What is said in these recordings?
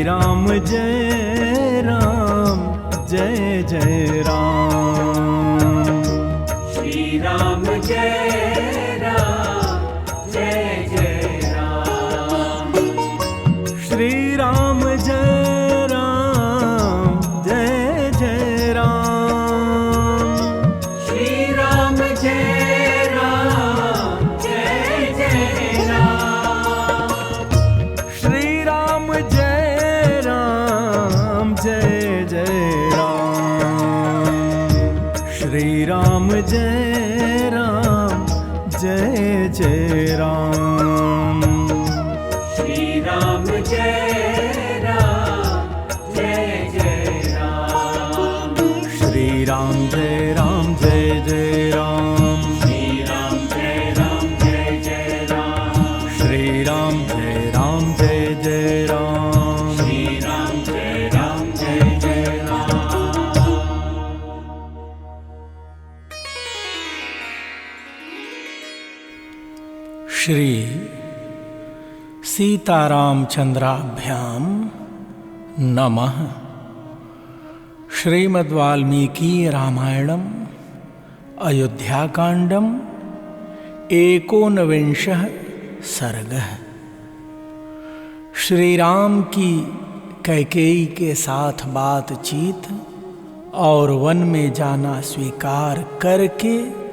राम जय राम जय जय राम। श्री राम जय राम जय जय राम। श्री राम जय राम जय जय राम। श्री राम जय राम जय जय राम। श्री राम जय राम जय जय राम। श्री राम जय राम जय जय राम। श्री राम जय राम जय जय राम। श्री राम जय राम जय जय राम। श्री राम जय राम जय जय राम। श्री राम जय राम जय जय राम। श्री राम जय राम जय जय राम। श्री सीतारामचंद्राभ्याम नमः। श्रीमद्वाल्मीकि रामायणम अयोध्याकांडम 19 सर्गः। श्री राम की कैकेयी के साथ बातचीत और वन में जाना स्वीकार करके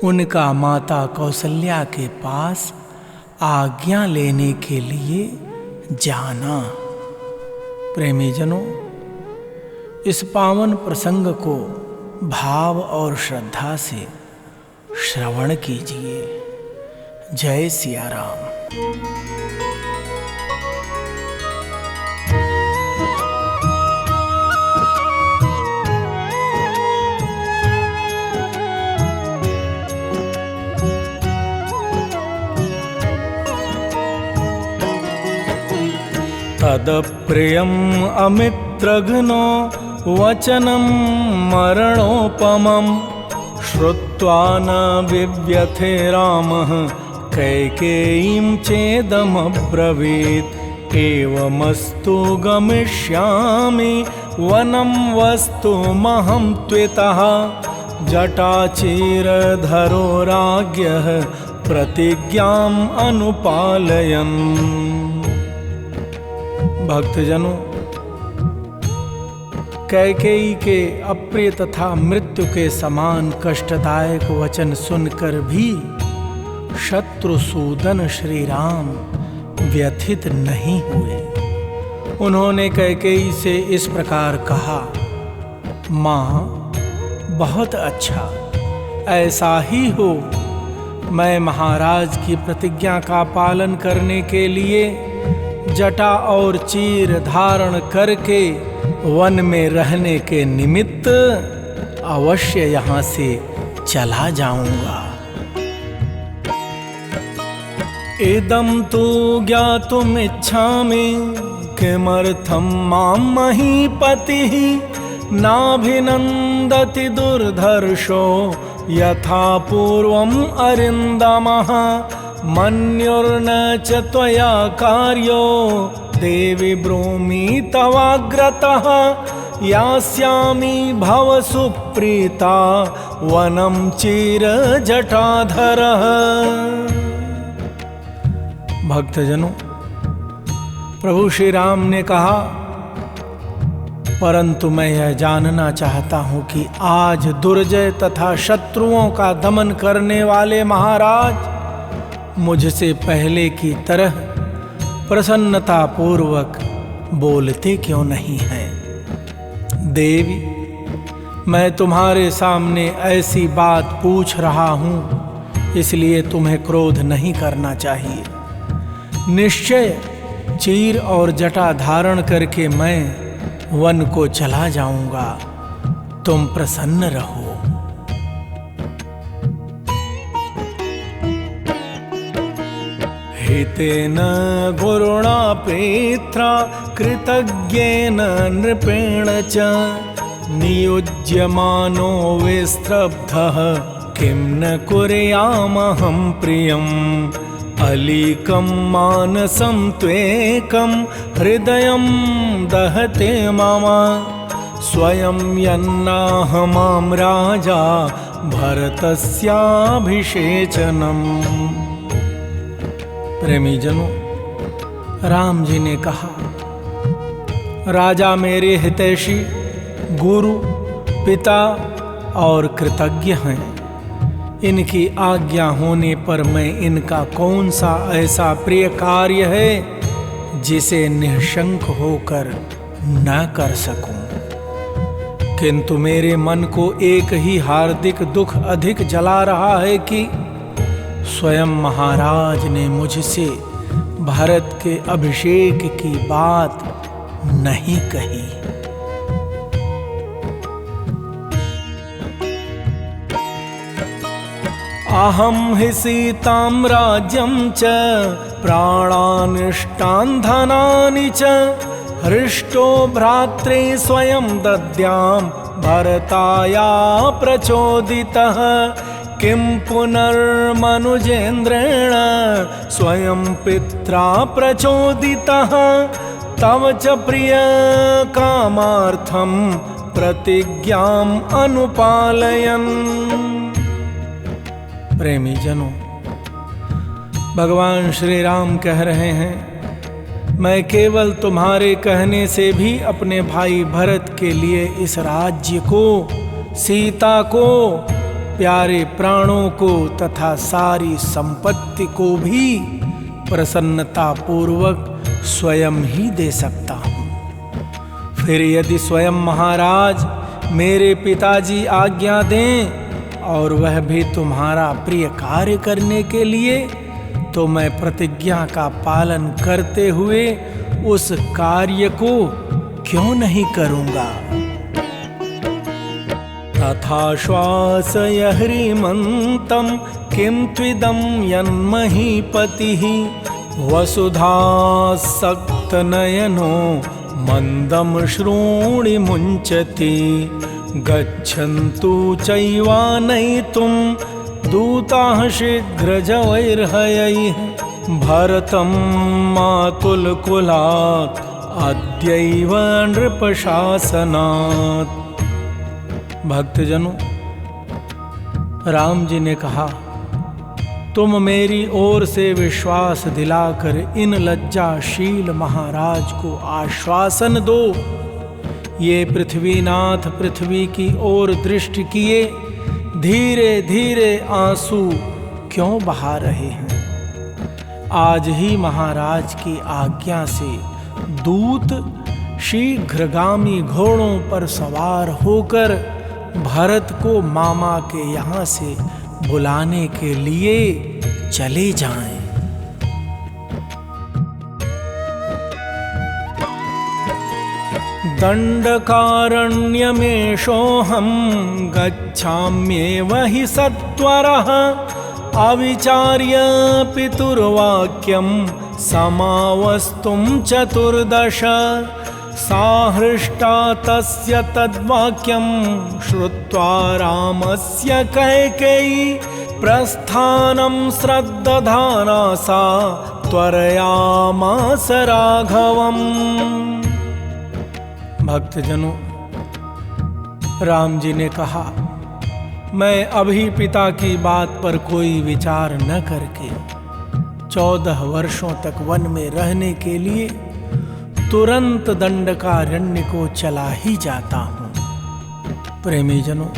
उनका माता कौसल्या के पास आज्ञा लेने के लिए जाना। प्रेमीजनों, इस पावन प्रसंग को भाव और श्रद्धा से श्रवण कीजिए। जय सिया राम। तदप्रियम् अमित्रघ्नो वचनं मरणोपमं श्रुत्वा न विव्यथे रामः कैकेयीं चेदमब्रवीत् एवमस्तु गमिष्यामि वनं वस्तुमहं त्वितः जटाचीरधरो राज्ञः प्रतिज्ञाम् अनुपालयन्। भक्तजनों, कैकेयी के अप्रिय तथा मृत्यु के समान कष्टदायक वचन सुनकर भी शत्रुसूदन श्री राम व्यथित नहीं हुए। उन्होंने कैकेयी से इस प्रकार कहा, माँ, बहुत अच्छा, ऐसा ही हो। मैं महाराज की प्रतिज्ञा का पालन करने के लिए जटा और चीर धारण करके वन में रहने के निमित्त अवश्य यहाँ से चला जाऊंगा। इदं तु ज्ञातुम् इच्छामि किमर्थं मां महीपतिः नाभिनन्दति दुर्धर्षो यथा पूर्वम् अरिन्दमः मन्युर्न च त्वया कार्यो देवि ब्रूमि तवाग्रतः यास्यामि भव सुप्रीता वनं चीर जटाधरः। भक्तजनों, प्रभु श्री राम ने कहा, परंतु मैं यह जानना चाहता हूं कि आज दुर्जय तथा शत्रुओं का दमन करने वाले महाराज मुझसे पहले की तरह प्रसन्नता पूर्वक बोलते क्यों नहीं हैं। देवी, मैं तुम्हारे सामने ऐसी बात पूछ रहा हूं, इसलिए तुम्हें क्रोध नहीं करना चाहिए। निश्चय चीर और जटा धारण करके मैं वन को चला जाऊंगा। तुम प्रसन्न रहो। हितेन गुरुणा पित्रा कृतज्ञेन नृपेण च नियुज्यमानो विस्त्रब्धः किं न कुर्यामहं प्रियं अलीकं मानसं त्वेकं हृदयं दहते मम स्वयं यन्नाहमां राजा भरतस्याभिषेचनम्। प्रेमी जनों, राम जी ने कहा, राजा मेरे हितैषी, गुरु, पिता और कृतज्ञ हैं। इनकी आज्ञा होने पर मैं इनका कौन सा ऐसा प्रिय कार्य है जिसे निःशंक होकर न कर सकूं। किंतु मेरे मन को एक ही हार्दिक दुख अधिक जला रहा है कि स्वयं महाराज ने मुझसे भरत के अभिषेक की बात नहीं कही। अहं हि सीतां राज्यं च प्राणानिष्टान् धनानि च हृष्टो भ्रात्रे स्वयं दद्यां भरताया प्रचोदितः किं पुनर्मनुजेन्द्रेण स्वयं पित्रा प्रचोदितः तव च प्रिय कामार्थं प्रतिज्ञाम् अनुपालयन्। प्रेमी जनों, भगवान श्री राम कह रहे हैं, मैं केवल तुम्हारे कहने से भी अपने भाई भरत के लिए इस राज्य को, सीता को, प्यारे प्राणों को तथा सारी संपत्ति को भी प्रसन्नता पूर्वक स्वयं ही दे सकता हूँ। फिर यदि स्वयं महाराज मेरे पिताजी आज्ञा दें और वह भी तुम्हारा प्रिय कार्य करने के लिए, तो मैं प्रतिज्ञा का पालन करते हुए उस कार्य को क्यों नहीं करूँगा। तथा श्वासय ह्रीमन्तं किं त्विदं यन्महीपतिः वसुधासक्तनयनो मन्दं श्रोणि मुञ्चति गच्छन्तु चैवानयितुं दूताः शीघ्रजवैर्हयैः भरतं मातुलकुलात् अद्यैव नृपशासनात्। भक्तजनों, राम जी ने कहा, तुम मेरी ओर से विश्वास दिलाकर इन लज्जाशील महाराज को आश्वासन दो। ये पृथ्वीनाथ पृथ्वी की ओर दृष्टि किए धीरे धीरे आंसू क्यों बहा रहे हैं। आज ही महाराज की आज्ञा से दूत शीघ्रगामी घोड़ों पर सवार होकर भरत को मामा के यहाँ से बुलाने के लिए चले जाएं। दंडकारण्यमेषोऽहं गच्छाम्येव हि सत्वरः अविचार्य पितुर्वाक्यं समावस्तुं चतुर्दश। साहृष्टा तस्य तद्वाक्यं श्रुत्वा रामस्य कैकेयी प्रस्थानं श्रद्दधाना सा त्वरयामास राघवम्। भक्तजनों, राम जी ने कहा, मैं अभी पिता की बात पर कोई विचार न करके 14 वर्षों तक वन में रहने के लिए तुरंत दंडकारण्य को चला ही जाता हूँ। प्रेमी जनों,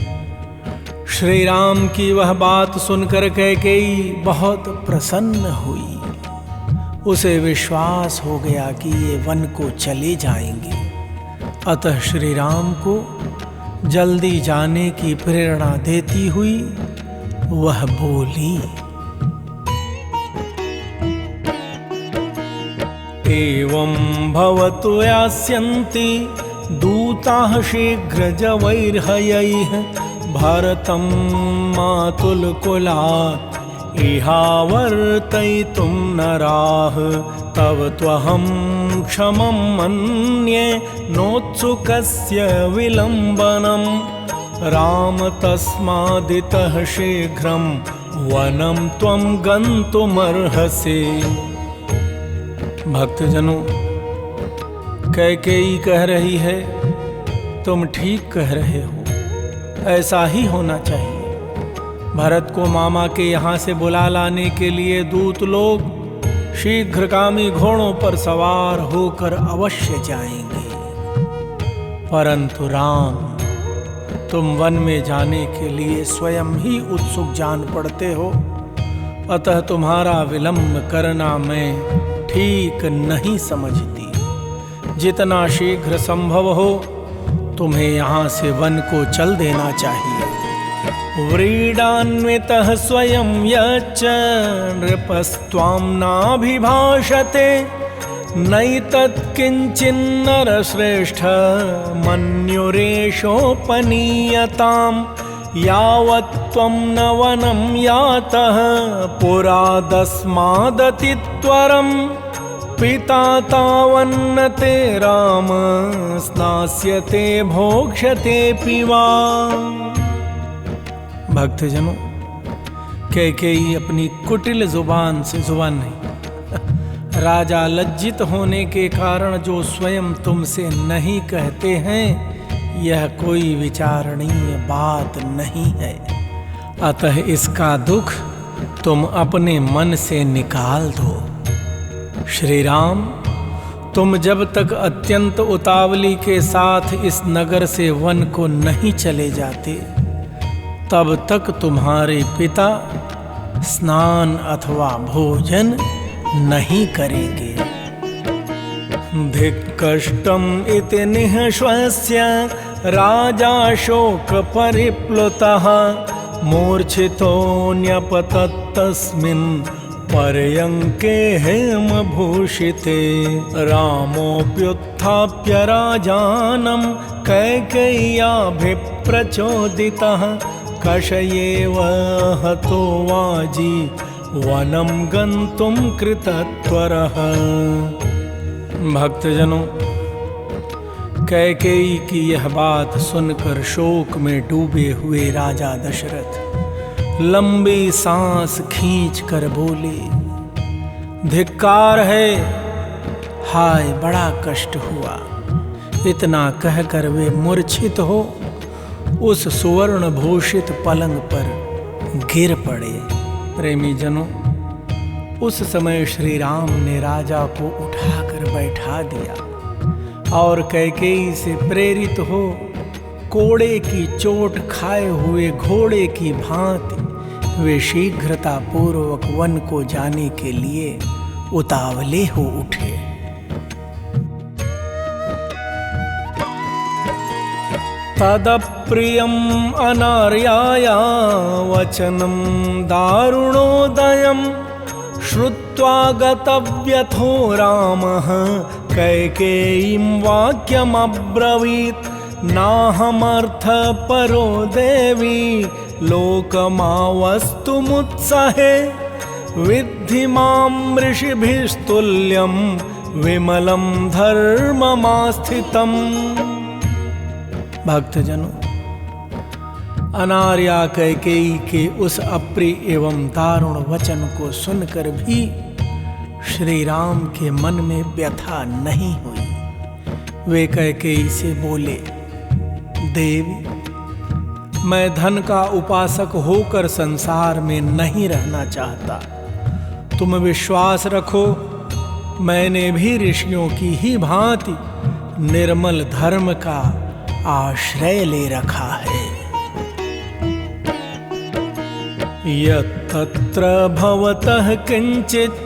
श्री राम की वह बात सुनकर कैकेयी बहुत प्रसन्न हुई। उसे विश्वास हो गया कि ये वन को चले जाएंगे। अतः श्री राम को जल्दी जाने की प्रेरणा देती हुई वह बोली, एवं भवतु यास्यन्ति दूताः शीघ्रजवैर्हयैः भरतं मातुलकुलात् इहावर्तयितुं नराः तव त्वहं क्षमं मन्ये नोत्सुकस्य विलम्बनम्। राम तस्मादितः शीघ्रं वनम त्वं गन्तुमर्हसि। भक्तजनों, कैकेयी कह रही है, तुम ठीक कह रहे हो, ऐसा ही होना चाहिए। भरत को मामा के यहाँ से बुला लाने के लिए दूत लोग शीघ्रगामी घोड़ों पर सवार होकर अवश्य जाएंगे, परंतु राम, तुम वन में जाने के लिए स्वयं ही उत्सुक जान पड़ते हो, अतः तुम्हारा विलंब करना मैं ठीक नहीं समझती। जितना शीघ्र संभव हो तुम्हें यहाँ से वन को चल देना चाहिए। व्रीडान्वितः स्वयं यच्च नृपस्त्वां नाभिभाषते, नैतत् किञ्चिन्नरश्रेष्ठ मन्युरेषोपनीयताम्। यावत् त्वं न वनं यातः पुरादस्मादतित्वरम्, पिता तावन्न ते राम स्नास्यते भोक्ष्यते वा। भक्तजनों, कैकेयी अपनी कुटिल जुबान से जुबान नहीं, राजा लज्जित होने के कारण जो स्वयं तुमसे नहीं कहते हैं, यह कोई विचारणीय बात नहीं है। अतः इसका दुख तुम अपने मन से निकाल दो। श्री राम, तुम जब तक अत्यंत उतावली के साथ इस नगर से वन को नहीं चले जाते, तब तक तुम्हारे पिता स्नान अथवा भोजन नहीं करेंगे। धिक्कष्टम इति निःश्वस्य राजा शोक परिप्लुतः, मूर्छितो न्यपतत् पर्यङ्के हेमभूषिते। रामोऽप्युत्थाप्य राजानं कैकेय्याभिप्रचोदितः, कषयेव हतो वाजी वनं गन्तुं कृतत्वरः। भक्तजनों, कैकेयी की यह बात सुनकर शोक में डूबे हुए राजा दशरथ लंबी सांस खींचकर बोले, धिक्कार है, हाय बड़ा कष्ट हुआ। इतना कहकर वे मूर्छित हो उस सुवर्ण भूषित पलंग पर गिर पड़े। प्रेमी जनों, उस समय श्री राम ने राजा को उठाकर बैठा दिया और कैकेयी से प्रेरित हो कोड़े की चोट खाए हुए घोड़े की भांति वे शीघ्रता पूर्वक वन को जाने के लिए उतावले हो उठे। तदप्रियम् अनार्याया वचनं दारुणोदयम्, श्रुत्वा गतव्यथो रामः कैकेयीं वाक्यमब्रवीत्, नाहमर्थपरो देवी लोकमावस्तुमुत्सहे, विद्धि मां ऋषिभिस्तुल्यं विमलं धर्ममास्थितम्। भक्तजनों, अनार्या कैकेयी के उस अप्रिय एवं दारुण वचन को सुनकर भी श्री राम के मन में व्यथा नहीं हुई। वे कैकेयी से बोले, देवी, मैं धन का उपासक होकर संसार में नहीं रहना चाहता। तुम विश्वास रखो, मैंने भी ऋषियों की ही भांति निर्मल धर्म का आश्रय ले रखा है। यत्तत्र भवतः किंचित्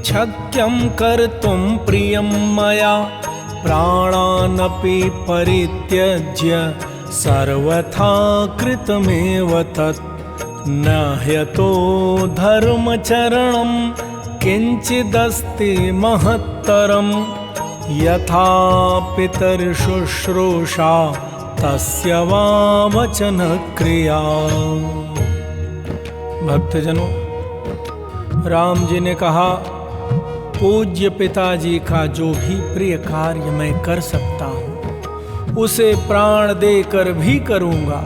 शक्यं कर्तुं प्रियं मया, प्राणानपि परित्यज्य सर्वथा कृतमेव तत्, न ह्यतो धर्मचरणं किंचिदस्ति महत्तरम्, यथा पितर्शुश्रूषा तस्य वा वचन क्रिया। भक्तजनों, राम जी ने कहा, पूज्य पिताजी का जो भी प्रिय कार्य मैं कर सकता हूँ उसे प्राण देकर भी करूँगा।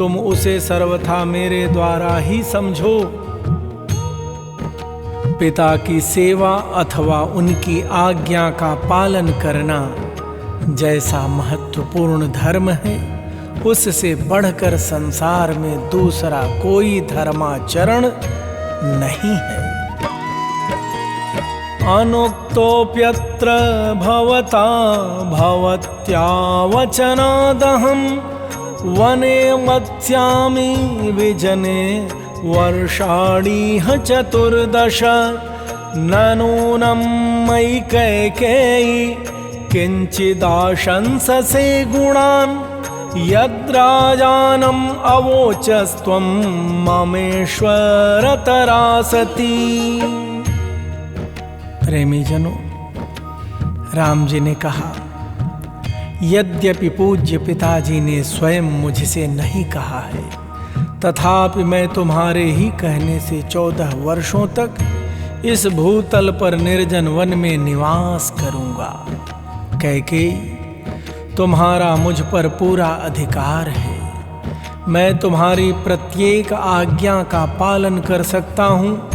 तुम उसे सर्वथा मेरे द्वारा ही समझो। पिता की सेवा अथवा उनकी आज्ञा का पालन करना जैसा महत्वपूर्ण धर्म है, उससे बढ़कर संसार में दूसरा कोई धर्माचरण नहीं है। अनुक्तोऽप्यत्र भवता भवत्या वचनादहं वने वत्स्यामि विजने वर्षाणीह 14 ननूनं मयि कैकेयी किंचिदाशंससे गुणान् यद्राजानम् अवोचस्त्वं ममेश्वर तरासती। प्रेमी जनों, राम जी ने कहा, यद्यपि पूज्य पिताजी ने स्वयं मुझसे नहीं कहा है, तथापि मैं तुम्हारे ही कहने से 14 वर्षों तक इस भूतल पर निर्जन वन में निवास करूंगा। कैकेयी, तुम्हारा मुझ पर पूरा अधिकार है। मैं तुम्हारी प्रत्येक आज्ञा का पालन कर सकता हूँ,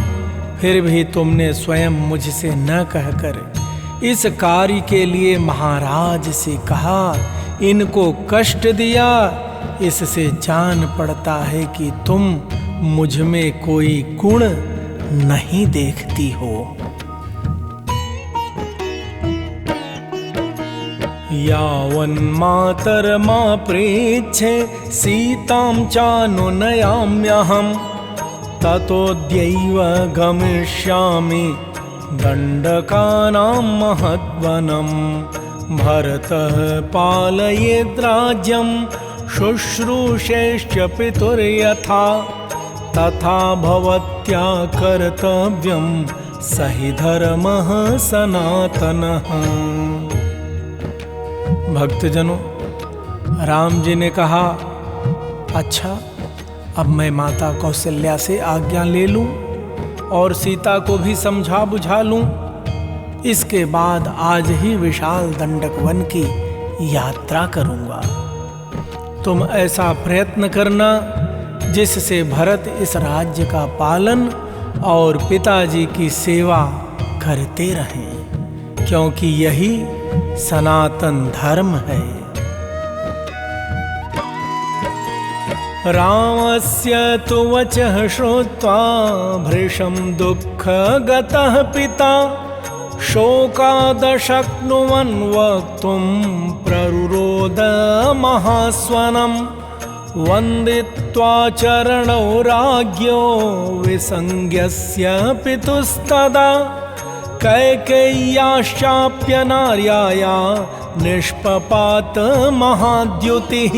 फिर भी तुमने स्वयं मुझसे न कहकर इस कार्य के लिए महाराज से कहा, इनको कष्ट दिया। इससे जान पड़ता है कि तुम मुझ में कोई गुण नहीं देखती हो। यावन्मातर्मा प्रेच्छे सीतां चानुनयाम्यहम् ततोऽद्यैव गमिष्यामि दण्डकानां महद्वनं। भरतः पालयेद्राज्यं शुश्रूषेश्च पितुर्यथा तथा भवत्या कर्तव्यं स हि धर्मः सनातनः। भक्तजनों, राम जी ने कहा, अच्छा, अब मैं माता कौशल्या से आज्ञा ले लूं और सीता को भी समझा बुझा लूं। इसके बाद आज ही विशाल दंडक वन की यात्रा करूंगा। तुम ऐसा प्रयत्न करना जिससे भरत इस राज्य का पालन और पिताजी की सेवा करते रहें, क्योंकि यही सनातन धर्म है। रामस्य तु वचः श्रुत्वा भृशं दुःखगतः पिता शोकादशक्नुवन् वक्तुं प्ररुरोद महास्वनं। वन्दित्वा चरणौ राज्ञो विसंज्ञस्य पितुस्तदा कैकेय्याश्चाप्य नार्याया निष्पपात महाद्युतिः।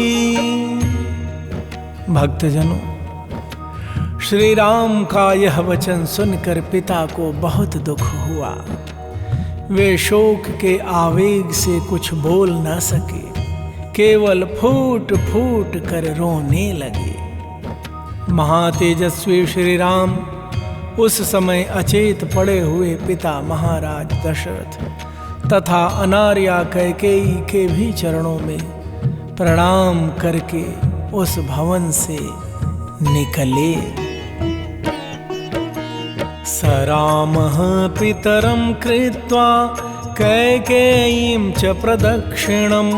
भक्तजनों, श्री राम का यह वचन सुनकर पिता को बहुत दुख हुआ। वे शोक के आवेग से कुछ बोल न सके, केवल फूट फूट कर रोने लगे। महातेजस्वी श्री राम उस समय अचेत पड़े हुए पिता महाराज दशरथ तथा अनार्या कैकेयी के भी चरणों में प्रणाम करके उस भवन से निकले। स रामः पितरं कृत्वा कैकेयीं च प्रदक्षिणं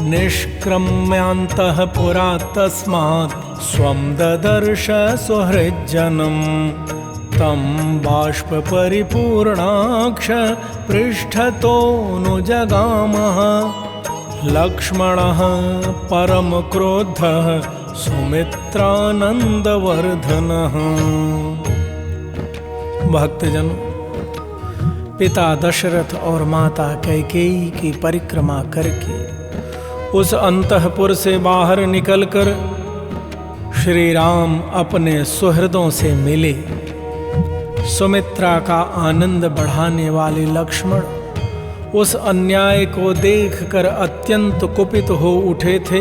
निष्क्रम्यान्तः पुरा तस्मात् स्वं ददर्श सुहृज्जनं। तं बाष्परिपूर्णाक्ष पृष्ठतोऽनुजगामः लक्ष्मणः परम क्रोधः सुमित्रानंदवर्धनः। भक्तजनों, पिता दशरथ और माता कैकेयी की परिक्रमा करके उस अंतःपुर से बाहर निकलकर श्री राम अपने सुहृदों से मिले। सुमित्रा का आनंद बढ़ाने वाले लक्ष्मण उस अन्याय को देखकर अत्यंत कुपित हो उठे थे,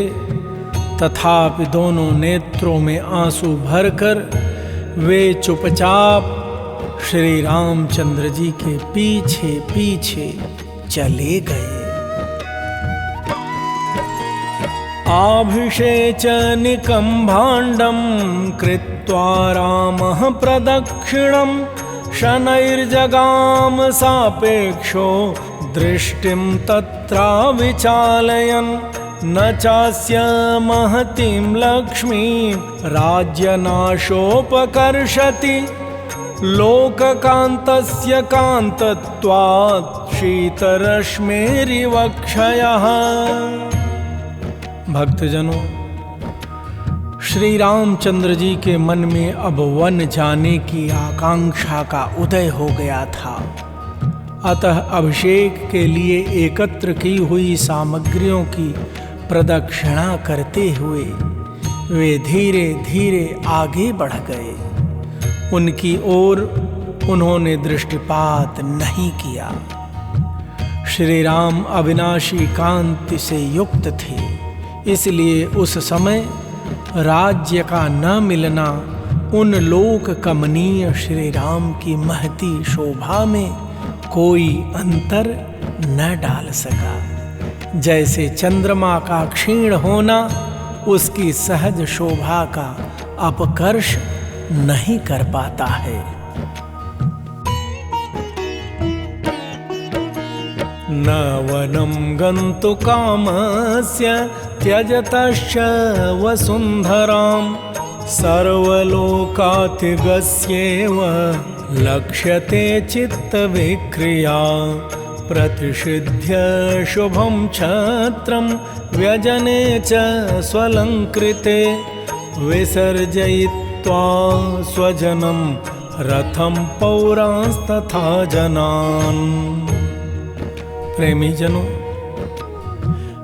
तथापि दोनों नेत्रों में आंसू भरकर वे चुपचाप श्री रामचंद्र जी के पीछे पीछे चले गए। आभिषेचनिकं भाण्डं कृत्वा रामः प्रदक्षिणं शनैर्जगाम सापेक्षो दृष्टिं तत्रा विचालयन् न चास्य महतीं लक्ष्मीं राज्यनाशोपकर्षति लोककान्तस्य कान्तत्वात् शीतरश्मेरिवक्षयः। भक्तजनों, श्री रामचंद्र जी के मन में अब वन जाने की आकांक्षा का उदय हो गया था। अतः अभिषेक के लिए एकत्र की हुई सामग्रियों की प्रदक्षिणा करते हुए वे धीरे धीरे आगे बढ़ गए। उनकी ओर उन्होंने दृष्टिपात नहीं किया। श्री राम अविनाशी कांति से युक्त थे, इसलिए उस समय राज्य का न मिलना उन लोक कमनीय श्री राम की महती शोभा में कोई अंतर न डाल सका। जैसे चंद्रमा का क्षीण होना उसकी सहज शोभा का अपकर्ष नहीं कर पाता है। न वनं गन्तुकामस्य त्यजतश्च वसुन्धरां सर्वलोकातिगस्येव लक्ष्यते चित्तविक्रिया प्रतिषिध्य शुभं छत्रं व्यजने च स्वलङ्कृते विसर्जयित्वा स्वजनं रथं पौरांस्तथा जनान्। प्रेमी जनों,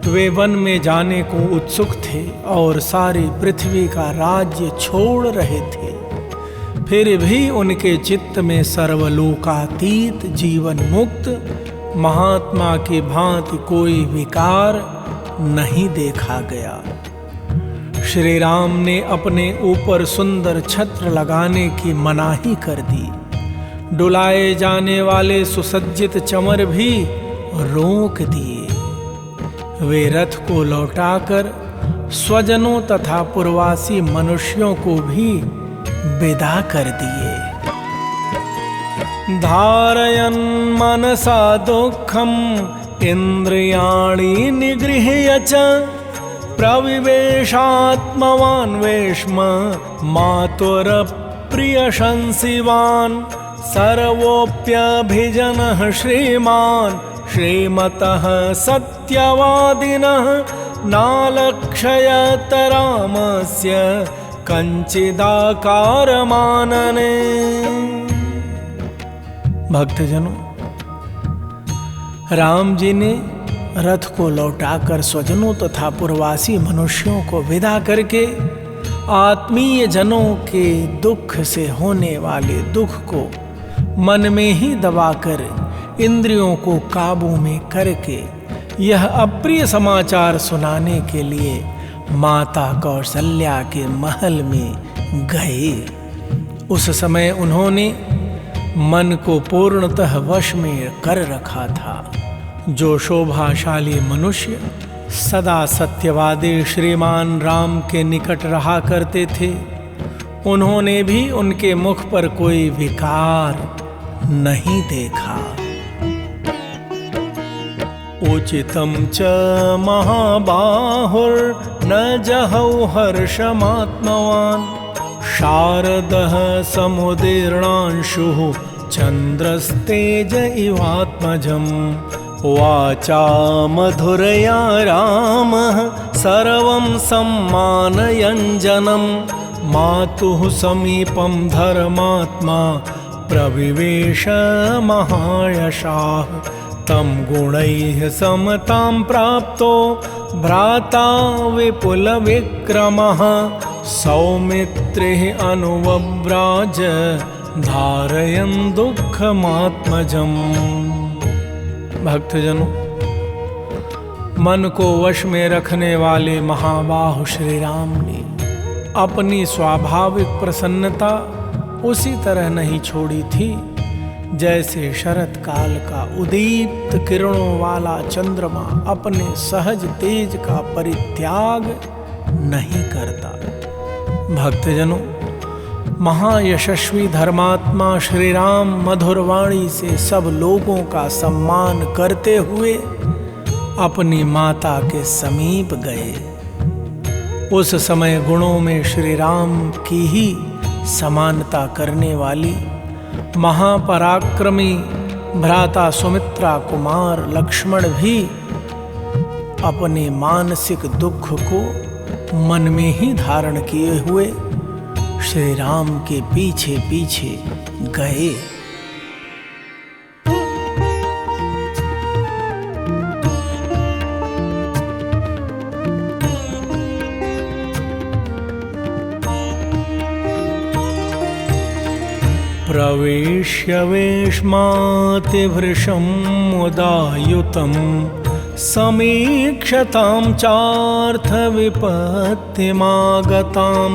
वे वन में जाने को उत्सुक थे और सारी पृथ्वी का राज्य छोड़ रहे थे, फिर भी उनके चित्त में सर्वलोकातीत जीवन मुक्त महात्मा की भांति कोई विकार नहीं देखा गया। श्री राम ने अपने ऊपर सुंदर छत्र लगाने की मनाही कर दी। डुलाए जाने वाले सुसज्जित चंवर भी रोक दिए। वे रथ को लौटाकर स्वजनों तथा पुरवासी मनुष्यों को भी विदा कर दिए। धारयन् मनसा दुःखम् इन्द्रियाणि निगृह्य च प्रविवेशात्मवान् वेश्म मातुरप्रियशंसिवान् सर्वोऽप्यभिजनः श्रीमान् श्रीमतः सत्यवादिनः नालक्षयत रामस्य कंचिदाकारमानने। भक्तजनों, राम जी ने रथ को लौटाकर स्वजनों तथा पुरवासी मनुष्यों को विदा करके आत्मीय जनों के दुख से होने वाले दुख को मन में ही दबाकर इंद्रियों को काबू में करके यह अप्रिय समाचार सुनाने के लिए माता कौशल्या के महल में गए। उस समय उन्होंने मन को पूर्णतः वश में कर रखा था। जो शोभाशाली मनुष्य सदा सत्यवादी श्रीमान राम के निकट रहा करते थे, उन्होंने भी उनके मुख पर कोई विकार नहीं देखा। उचितं च महाबाहुर्न जहौ हर्षमात्मवान् शारदः समुदीर्णांशुः चन्द्रस्तेज इवात्मजम् वाचा मधुरया रामः सर्वं सम्मानयञ्जनं मातुः समीपं धर्मात्मा प्रविवेश महायशाः तं गुणैः समतां प्राप्तो भ्राता विपुलविक्रमः सौमित्रिः अनुवव्राज धारयन् दुःखमात्मजम्। भक्तजनों, मन को वश में रखने वाले महाबाहु श्री राम ने अपनी स्वाभाविक प्रसन्नता उसी तरह नहीं छोड़ी थी जैसे शरत काल का उदीप्त किरणों वाला चंद्रमा अपने सहज तेज का परित्याग नहीं करता। भक्तजनों, महायशस्वी धर्मात्मा श्री राम मधुर वाणी से सब लोगों का सम्मान करते हुए अपनी माता के समीप गए। उस समय गुणों में श्री राम की ही समानता करने वाली महापराक्रमी भ्राता सुमित्रा कुमार लक्ष्मण भी अपने मानसिक दुख को मन में ही धारण किए हुए श्री राम के पीछे पीछे गए। प्रवेश्य वेश्मातिभृशं मुदायुतं समीक्षतां चार्थविपत्तिमागतां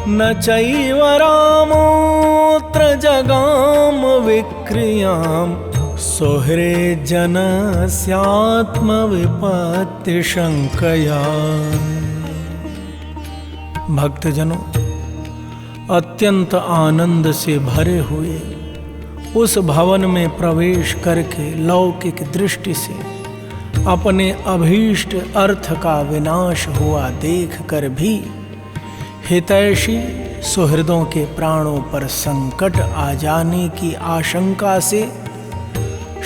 न चैव रामोऽत्र जगाम विक्रियां सुहृज्जनस्यात्मविपत्तिशङ्कया। भक्तजनों, अत्यंत आनंद से भरे हुए उस भवन में प्रवेश करके लौकिक दृष्टि से अपने अभीष्ट अर्थ का विनाश हुआ देखकर भी हितैषी सुहृदों के प्राणों पर संकट आ जाने की आशंका से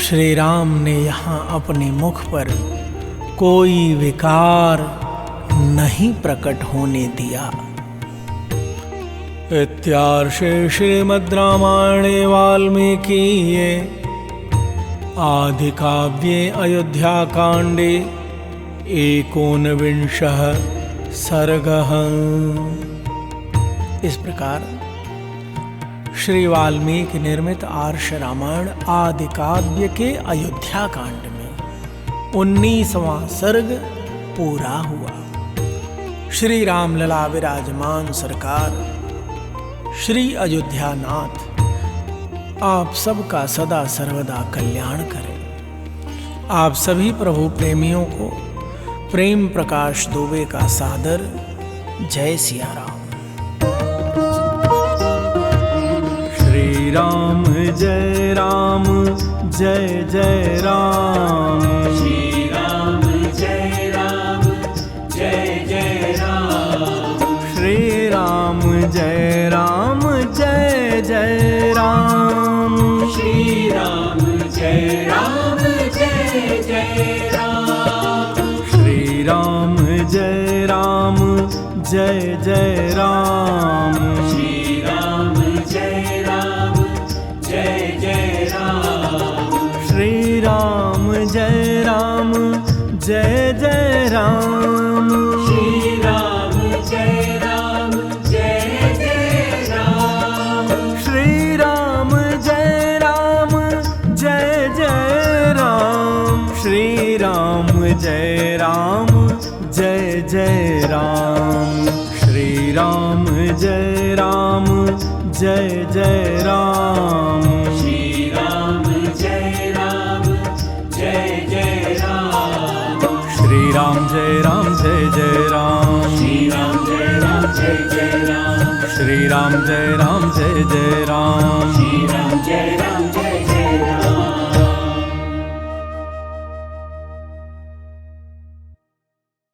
श्री राम ने यहाँ अपने मुख पर कोई विकार नहीं प्रकट होने दिया। इत्यार्षे श्रीमद् रामायणे वाल्मीकीये आदिकाव्ये अयोध्याकाण्डे 19 सर्गः। इस प्रकार श्री वाल्मीकि निर्मित आर्ष रामायण आदि काव्य के अयोध्या कांड में 19वां सर्ग पूरा हुआ। श्री रामलला विराजमान सरकार श्री अयोध्यानाथ आप सबका सदा सर्वदा कल्याण करें। आप सभी प्रभु प्रेमियों को प्रेम प्रकाश दुबे का सादर जय सिया राम। श्री राम जय राम जय जय राम। श्री राम जय राम जय जय राम। श्री राम जय राम जय जय राम। श्री राम जय राम जय जय राम। श्री राम जय राम जय जय राम। श्री राम जय राम जय जय राम। श्री राम जय राम जय जय राम। श्री राम जय राम जय जय राम। श्री राम जय राम जय जय राम। श्री राम जय राम जय जय राम। श्री राम जय राम जय जय राम। श्री राम जय राम जय जय राम। श्री राम जय राम जय जय राम। श्री राम जय राम जय जय राम। श्री राम जय राम जय जय राम। श्री राम जय